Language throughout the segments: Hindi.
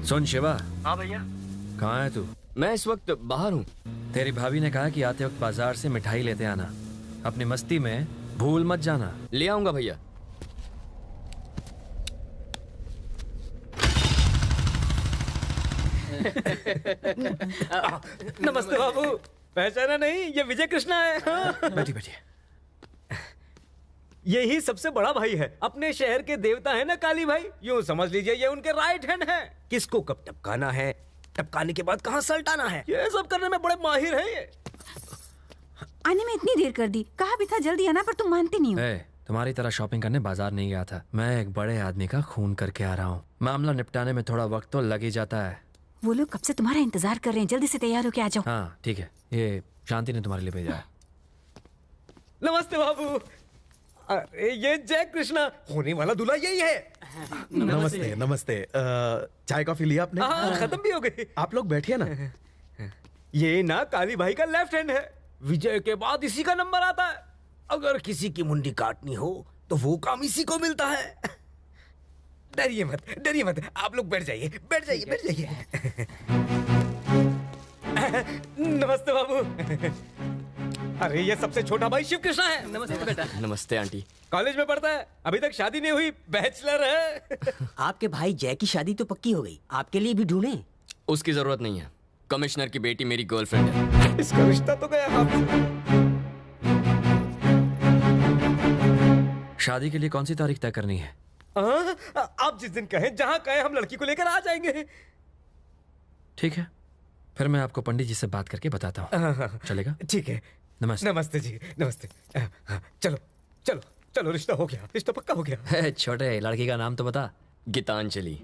सुन शिवा। हाँ भैया। कहाँ है तू? मैं इस वक्त बाहर हूँ। तेरी भाभी ने कहा कि आते वक्त बाजार से मिठाई लेते आना। अपनी मस्ती में भूल मत जाना। ले आऊंगा भैया। नमस्ते बाबू। पहचाना नहीं? ये विजय कृष्णा है। बैठिए बैठिए। यही सबसे बड़ा भाई है। अपने शहर के देवता है ना काली भाई, यूं समझ लीजिए ये उनके राइट हैंड है। किसको कब टपकाना है, टपकाने के बाद कहाँ सल्टाना है, ये सब करने में बड़े माहिर हैं ये। आने में इतनी देर कर दी, कहा भी था जल्दी आना, पर तुम मानते नहीं हो। तुम्हारी तरह शॉपिंग करने बाजार नहीं गया था। मैं एक बड़े आदमी का खून करके आ रहा हूँ। मामला निपटाने में थोड़ा वक्त तो लग ही जाता है। वो लोग कब से तुम्हारा इंतजार कर रहे हैं, जल्दी से तैयार होके आ जाओ। हाँ ठीक है, ये शांति ने तुम्हारे लिए भेजा है। नमस्ते बाबू। अरे ये जय कृष्णा, होने वाला दूल्हा यही है। नमस्ते नमस्ते। चाय कॉफी लिया आपने? खत्म भी हो गई। आप लोग बैठिए ना। ये ना काली भाई का लेफ्ट हैंड है। विजय के बाद इसी का नंबर आता है। अगर किसी की मुंडी काटनी हो तो वो काम इसी को मिलता है। डरिए मत, डरिए मत। आप लोग बैठ जाइए, बैठ जाइए, बैठ जाइए। नमस्ते बाबू। अरे ये सबसे छोटा भाई शिव कृष्णा है। नमस्ते बेटा। नमस्ते आंटी। कॉलेज में पढ़ता है, अभी तक शादी नहीं हुई, बैचलर है। आपके भाई जय की शादी तो पक्की हो गई, आपके लिए भी ढूंढें? उसकी जरूरत नहीं है। कमिश्नर की बेटी मेरी गर्लफ्रेंड है। इसका रिश्ता तो गया हाथ से। शादी के लिए कौन सी तारीख तय करनी है? आप जिस दिन कहें, जहां कहें, हम लड़की को लेकर आ जाएंगे। ठीक है, फिर मैं आपको पंडित जी से बात करके बताता हूँ। चलेगा? ठीक है। नमस्ते। नमस्ते जी, नमस्ते। चलो चलो चलो, रिश्ता हो गया, रिश्ता पक्का हो गया। छोटे लड़की का नाम तो बता। गीतांजलि।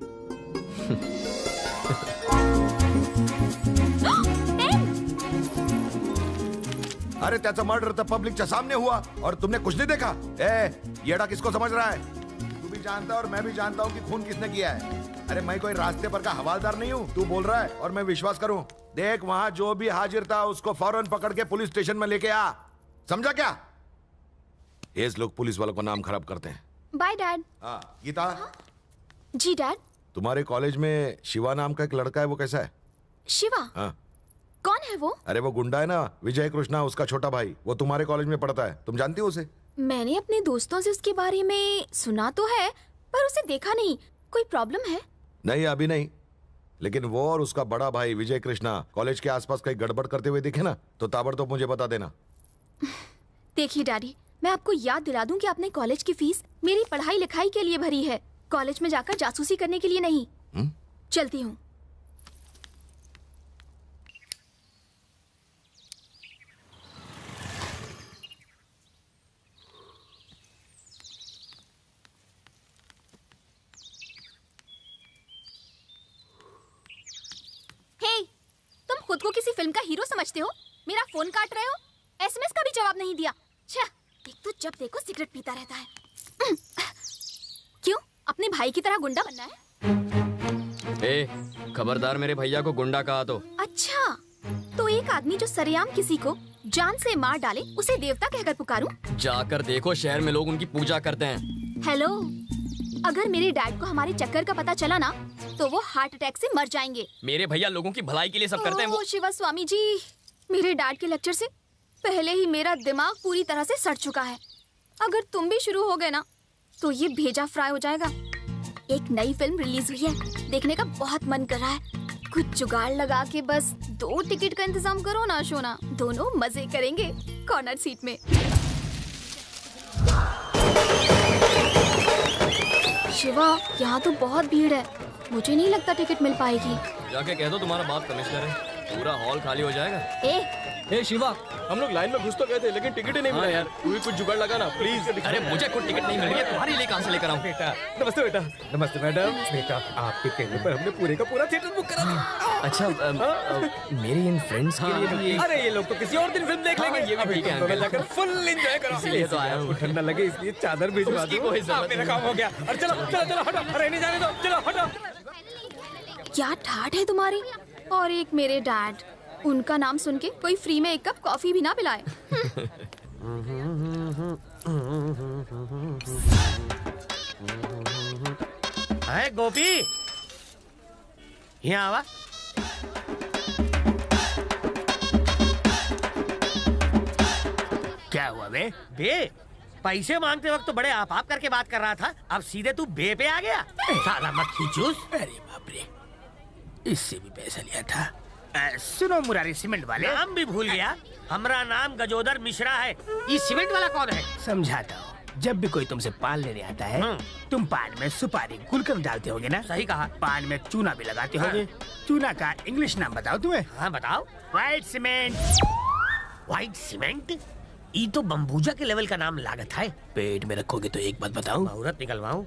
अरे त्याचा मर्डर तर पब्लिकच्या सामने हुआ और तुमने कुछ नहीं देखा? येड़ा किसको समझ रहा है? तू भी जानता है और मैं भी जानता हूँ कि खून किसने किया है। अरे मैं कोई रास्ते पर का हवालदार नहीं हूँ, तू बोल रहा है और मैं विश्वास करूँ? देख, वहाँ जो भी हाजिर था उसको फौरन पकड़ के पुलिस स्टेशन में लेके आ, समझा क्या? ये लोग पुलिस वालों को नाम खराब करते हैं। Bye dad. हाँ गीता। जी डैड। तुम्हारे कॉलेज में शिवा नाम का एक लड़का है, वो कैसा है? शिवा? हाँ। कौन है वो? अरे वो गुंडा है ना, विजय कृष्णा, उसका छोटा भाई। वो तुम्हारे कॉलेज में पढ़ता है, तुम जानती हो उसे? मैंने अपने दोस्तों से उसके बारे में सुना तो है, पर उसे देखा नहीं। कोई प्रॉब्लम है? नहीं अभी नहीं, लेकिन वो और उसका बड़ा भाई विजय कृष्णा कॉलेज के आसपास कहीं गड़बड़ करते हुए दिखे ना, तो ताबड़तोड़ मुझे बता देना। देखिए डैडी, मैं आपको याद दिला दूं कि आपने कॉलेज की फीस मेरी पढ़ाई लिखाई के लिए भरी है, कॉलेज में जाकर जासूसी करने के लिए नहीं। चलती हूँ। तुम खुद को किसी फिल्म का हीरो समझते हो? मेरा फोन काट रहे हो, एसएमएस का भी जवाब नहीं दिया। छह, एक तो जब देखो सिगरेट पीता रहता है। क्यों, अपने भाई की तरह गुंडा बनना है? खबरदार, मेरे भैया को गुंडा कहा तो। अच्छा, तो एक आदमी जो सरेआम किसी को जान से मार डाले, उसे देवता कहकर पुकारूं? जाकर देखो, शहर में लोग उनकी पूजा करते हैं। हेलो, अगर मेरे डैड को हमारे चक्कर का पता चला ना, तो वो हार्ट अटैक से मर जाएंगे। मेरे भैया लोगों की भलाई के लिए सब करते हैं। वो शिवा स्वामी जी, मेरे डैड के लेक्चर से पहले ही मेरा दिमाग पूरी तरह से सड़ चुका है। अगर तुम भी शुरू हो गए ना, तो ये भेजा फ्राई हो जाएगा। एक नई फिल्म रिलीज हुई है, देखने का बहुत मन कर रहा है। कुछ जुगाड़ लगा के बस 2 टिकट का इंतजाम करो ना शोना, दोनों मजे करेंगे कॉर्नर सीट में। शिवा, यहाँ तो बहुत भीड़ है, मुझे नहीं लगता टिकट मिल पाएगी। जाके कह दो तुम्हारा बाप कमिश्नर है, पूरा हॉल खाली हो जाएगा। ए शिवा, हम लोग लाइन में घुस तो गए थे, लेकिन टिकट ही नहीं मिला यार। तू भी कुछ जुगाड़ लगा ना प्लीज। अरे मुझे खुद टिकट नहीं मिल रही है, तुम्हारे लिए कहाँ से लेकर आऊँ? बेटा, नमस्ते बेटा। नमस्ते मैडम। बेटा, आपके कहने पर हमने पूरे का पूरा थिएटर बुक करा दिया। अच्छा, मेरे इन फ्रेंड्स के लिए भी। अरे ये लोग तो किसी और दिन फिल्म देख लेंगे। ये भी ठीक है, तो जाकर फुल एंजॉय करो। इसलिए तो आया हूँ। ठंडा लगे इसलिए चादर भिजवा दो। मेरा काम हो गया। और चलो चलो चलो हटो, अरे नहीं जाने दो, चलो हटो। क्या ठाठ है तुम्हारी? और एक मेरे डैड, उनका नाम सुन के कोई फ्री में एक कप कॉफी भी ना पिलाए। गोपी, यहाँ आवा। क्या हुआ बे? पैसे मांगते वक्त तो बड़े आप करके बात कर रहा था, अब सीधे तू बे पे आ गया। साला मक्खी चूस। अरे बाप रे, इससे भी पैसा लिया था। सुनो मुरारी सीमेंट वाले, नाम भी भूल गया। हमारा नाम गजोदर मिश्रा है। ये सीमेंट वाला कौन है? समझाता हूँ। जब भी कोई तुमसे पान लेने आता है, तुम पान में सुपारी गुलकंद डालते होगे ना? सही कहा। पान में चूना भी लगाते होगे। चूना का इंग्लिश नाम बताओ तुम्हें। हाँ बताओ। White cement. White cement? ये तो बम्बूजा के लेवल का नाम लागत है। पेट में रखोगे तो एक बात बताऊं, मुहूर्त निकलवाऊं।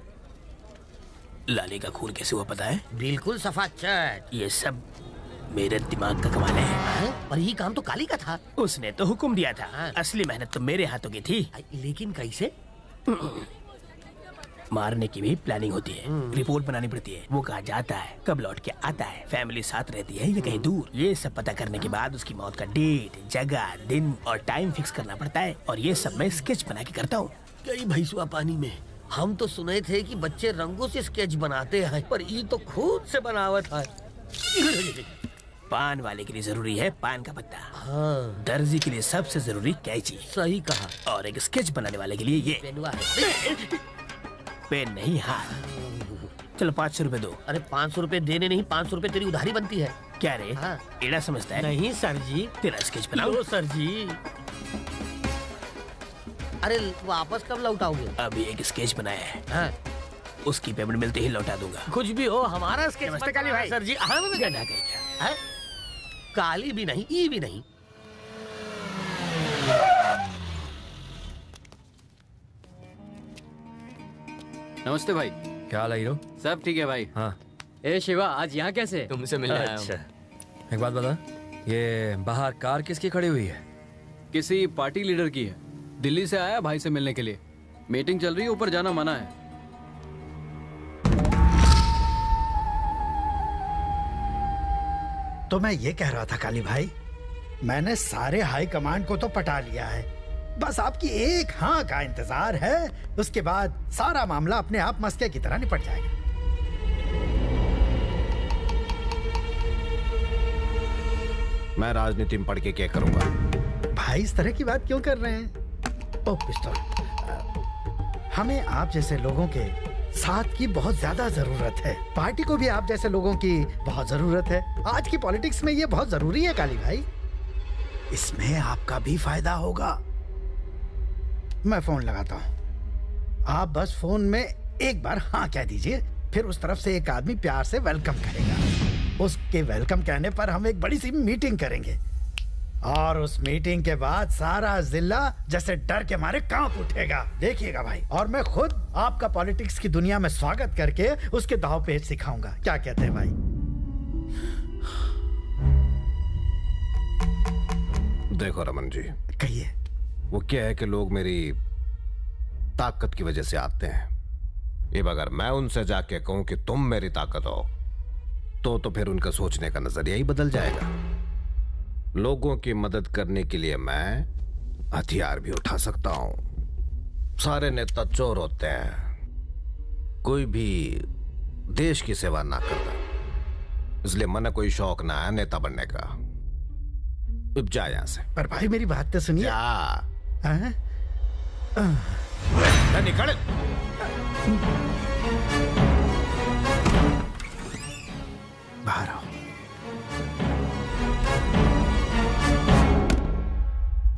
लाली का खून कैसे हुआ पता है? बिल्कुल सफा चट। ये सब मेरे दिमाग का कमाल है। पर ये काम तो काली का था। उसने तो हुक्म दिया था। असली मेहनत तो मेरे हाथों की थी। लेकिन कैसे? मारने की भी प्लानिंग होती है, रिपोर्ट बनानी पड़ती है, वो कहाँ जाता है, कब लौट के आता है, फैमिली साथ रहती है या कहीं दूर। ये सब पता करने के बाद उसकी मौत का डेट, जगह, दिन और टाइम फिक्स करना पड़ता है। और ये सब मैं स्केच बना के करता हूँ। कई भैंसुआ पानी में। हम तो सुने थे कि बच्चे रंगों से स्केच बनाते हैं, पर ये तो खुद से बनावट है। पान वाले के लिए जरूरी है पान का पत्ता। हाँ। दर्जी के लिए सबसे जरूरी कैंची। सही कहा। और एक स्केच बनाने वाले के लिए ये पेन नहीं हाथ। चलो 500 रुपए दो। अरे 500 रुपए देने नहीं, 500 रुपए तेरी उधारी बनती है। क्या रे? हाँ। एड़ा समझता है? नहीं सर जी। तेरा स्केच बनाओ सर जी। अरे वापस कब लौटाओगे? अभी एक स्केच बनाया है। हाँ। उसकी पेमेंट मिलते ही लौटा दूंगा। कुछ भी हो, हमारा स्केच मत काली भाई। सर जी हाँ गड्ढा कहेगा। काली भी नहीं, ई भी नहीं। नमस्ते भाई। क्या हाल है हीरो? सब ठीक है भाई। हाँ। ए शिवा, आज यहाँ कैसे? तुमसे मिलने आया हूँ। अच्छा, एक बात बता, ये बाहर कार किसकी खड़ी हुई है? किसी पार्टी लीडर की है। दिल्ली से आया भाई से मिलने के लिए। मीटिंग चल रही है, ऊपर जाना मना है। तो मैं ये कह रहा था काली भाई, मैंने सारे हाई कमांड को तो पटा लिया है, बस आपकी एक हाँ का इंतजार है। उसके बाद सारा मामला अपने आप मस्के की तरह निपट जाएगा। मैं राजनीति में पढ़ के क्या करूंगा? भाई इस तरह की बात क्यों कर रहे हैं? ओ पिस्तौल, हमें आप जैसे लोगों के साथ की बहुत ज्यादा जरूरत है। पार्टी को भी आप जैसे लोगों की बहुत जरूरत है। आज की पॉलिटिक्स में ये बहुत जरूरी है काली भाई। इसमें आपका भी फायदा होगा। मैं फोन लगाता हूँ, आप बस फोन में एक बार हाँ कह दीजिए, फिर उस तरफ से एक आदमी प्यार से वेलकम करेगा। उसके वेलकम कहने पर हम एक बड़ी सी मीटिंग करेंगे और उस मीटिंग के बाद सारा जिला जैसे डर के मारे कांप उठेगा। देखिएगा भाई, और मैं खुद आपका पॉलिटिक्स की दुनिया में स्वागत करके उसके दांव पेच सिखाऊंगा। क्या कहते हैं भाई? देखो रमन जी, कहिए। वो क्या है कि लोग मेरी ताकत की वजह से आते हैं। अब अगर मैं उनसे जाके कहूं कि तुम मेरी ताकत हो, तो फिर उनका सोचने का नजरिया ही बदल जाएगा। लोगों की मदद करने के लिए मैं हथियार भी उठा सकता हूं। सारे नेता चोर होते हैं, कोई भी देश की सेवा ना करता, इसलिए मन कोई शौक ना है नेता बनने का। अब जा यहां से। पर भाई मेरी बात तो सुनिए। निकल। बाहर आओ।